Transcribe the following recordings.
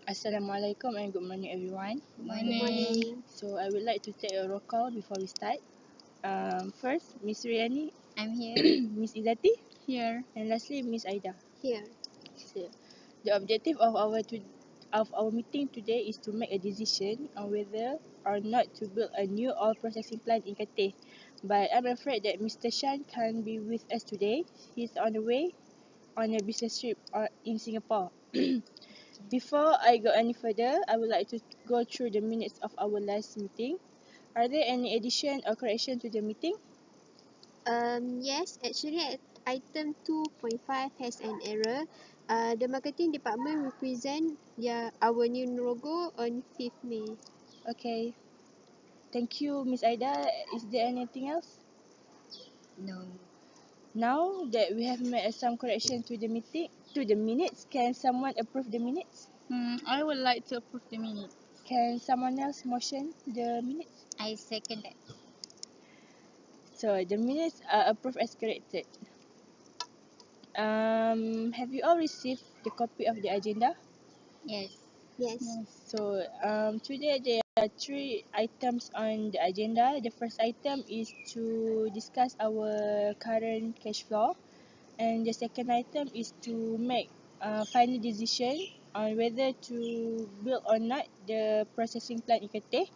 Assalamualaikum and good morning everyone. Good morning. So I would like to take a roll call before we start. First, Miss Riani, I'm here. Miss Izati, Here. and lastly Miss Aida. Here. So, the objective of our meeting today is to make a decision on whether or not to build a new oil processing plant in Cathay. But I'm afraid that Mr. Shan can't be with us today. He's on the way on a business trip in Singapore. Before I go any further, I would like to go through the minutes of our last meeting. Are there any addition or correction to the meeting? Yes, actually item 2.5 has an error. The marketing department will present our new logo on 5th May. Okay. Thank you, Miss Aida. Is there anything else? No. Now that we have made some correction to the minutes, can someone approve the minutes? I would like to approve the minutes. Can someone else motion the minutes? I second that. So the minutes are approved as corrected. Have you all received the copy of the agenda? Yes. Yes. So today there are 3 items on the agenda. The first item is to discuss our current cash flow, and the second item is to make a final decision on whether to build or not the processing plant in Cathay.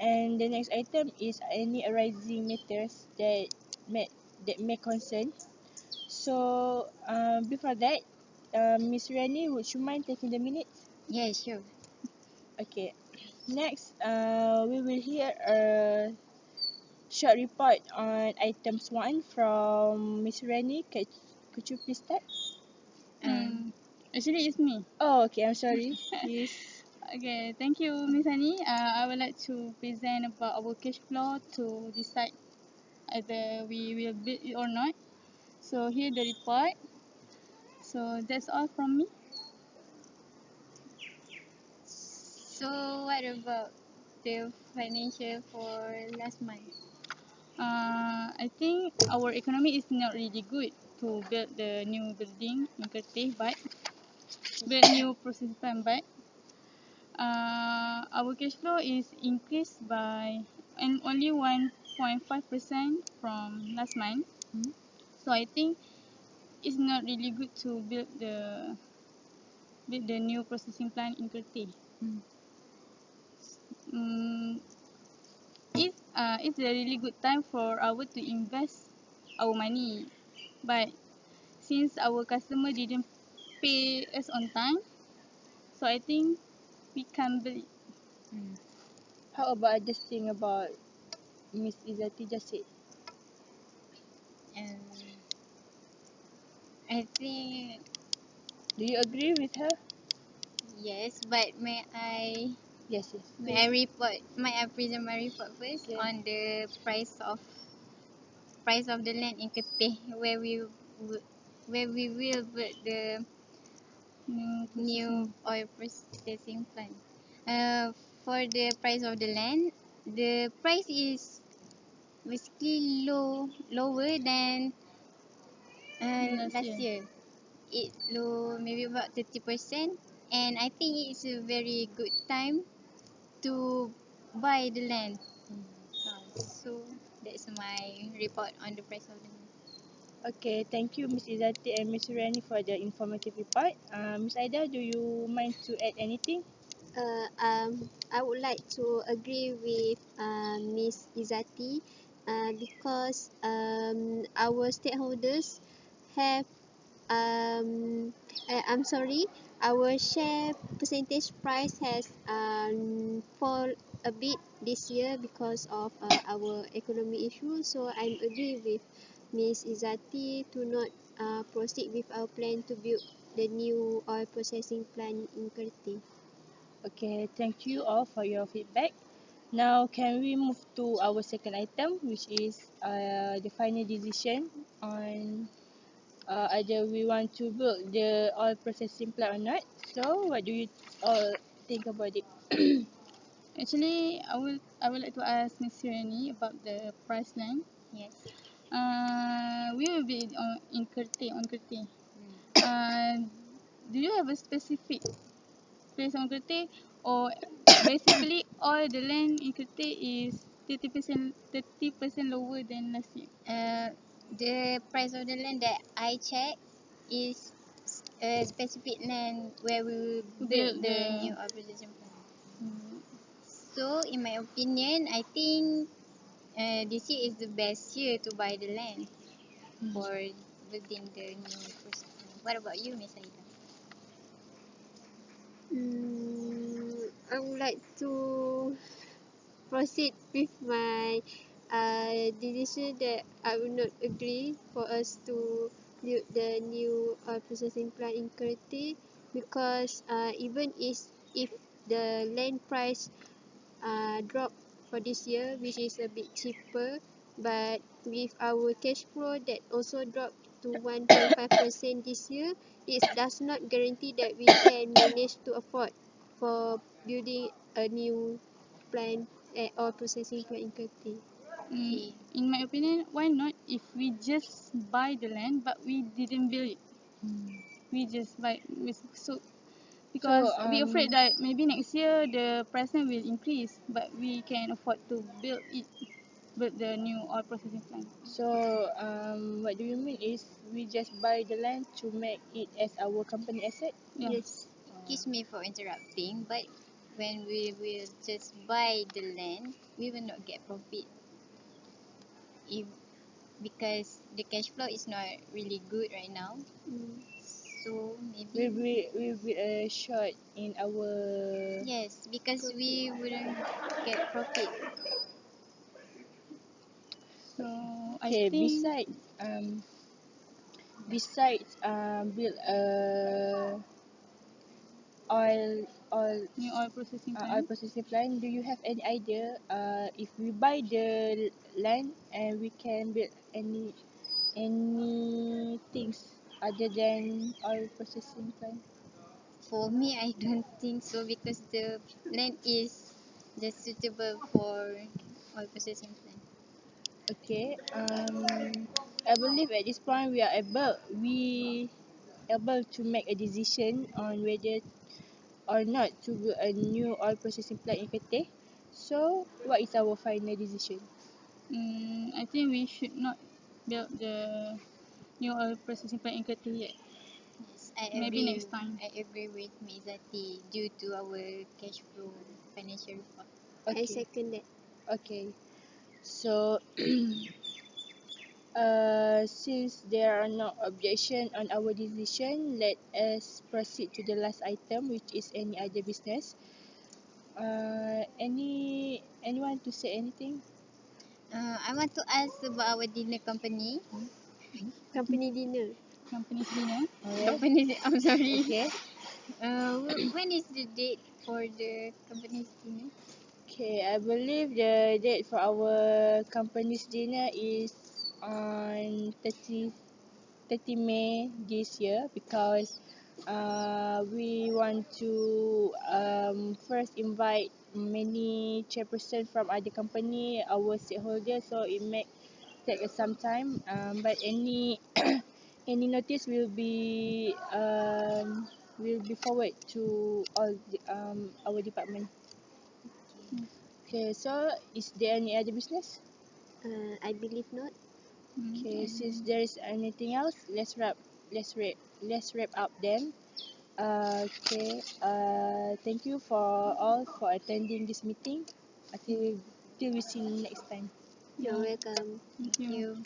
And the next item is any arising matters that may concern. So before that, Miss Rani, would you mind taking the minutes? Yes, sure. Okay. Next, we will hear a short report on items 1 from Miss Rani. Could you please start? Actually, it's me. Oh, okay. I'm sorry. Yes. Okay, thank you, Miss Annie. I would like to present about our cash flow to decide either we will build it or not. So here the report. So that's all from me. So what about the financial for last month? I think our economy is not really good to build the new building in Cathay, but build new processing plant, but our cash flow is increased by and only 1.5% from last month. So I think it's not really good to build the new processing plant in Kerteh. It's a really good time for our to invest our money, but since our customer didn't pay us on time, so I think we can't build it. How about this thing about Miss Izati just said? I think Do you agree with her? yes, but may I Yes. present my report first Okay. on the price of the land in Cathay where we will build the new oil processing plant. For the price of the land, the price is basically lower than last year. It low maybe about 30%, and I think it's a very good time to buy the land. So that's my report on the price of the land. Okay, thank you Miss Izati and Miss Rani for the informative report. Miss Aida, do you mind to add anything? I would like to agree with Miss Izati because our stakeholders have I'm sorry, our share percentage price has fall a bit this year because of our economy issue. So I agree with Miss Izati to not proceed with our plan to build the new oil processing plant in Kerteh. Okay, thank you all for your feedback. Now, can we move to our second item, which is the final decision on either we want to build the oil processing plant or not. So, what do you all think about it? Actually, I would like to ask Miss Rani about the price line. Yes. We will be in Kerteh, on Kerteh. Do you have a specific place on Kerteh, or basically all the land in Kerteh is 30% lower than last year. The price of the land that I checked is a specific land where we will build the new urbanization plan. So, in my opinion, I think this year is the best year to buy the land for building the new process. What about you, Miss Aida? I would like to proceed with my decision that I will not agree for us to build the new processing plant in Kerteh, because even if the land price drop for this year, which is a bit cheaper, but with our cash flow that also dropped to 1.5% this year, it does not guarantee that we can manage to afford for building a new plant or processing plant in Kerteh. In my opinion, why not if we just buy the land but we didn't build it? We just buy because we afraid that maybe next year the price will increase, but we can afford to build the new oil processing plant. So, what do you mean is we just buy the land to make it as our company asset? Yeah. Yes. Excuse me for interrupting, but when we will just buy the land, we will not get profit. Because the cash flow is not really good right now. So maybe We'll be short in our... yes, because we wouldn't get profit. So Okay, I think besides build a oil new oil processing plant. oil processing plant, do you have any idea if we buy the land and we can build any things other than oil processing plant? For me, I don't think so, because the land is just suitable for oil processing plant. Okay, I believe at this point we able to make a decision on whether or not to build a new oil processing plant in Kerteh. So, what is our final decision? I think we should not build the new oil processing plant in Kerteh yet. Yes, I Maybe agree. next time. I agree with Mizati due to our cash flow financial report. I second that. Okay. So, since there are no objection on our decision, let us proceed to the last item, which is any other business. Anyone to say anything? I want to ask about our dinner company. Company dinner. Company's dinner. Alright. Company, I'm sorry. Okay. When is the date for the company's dinner? Okay, I believe the date for our company's dinner is on 30 May this year, because we want to first invite many chairperson from other company, our stakeholders, so it may take some time, but any any notice will be forward to all our department. Okay, so is there any other business? I believe not. Okay, since there is anything else, let's wrap up then. Okay. Thank you for all for attending this meeting. Till we see you next time. You're welcome. Thank you. You.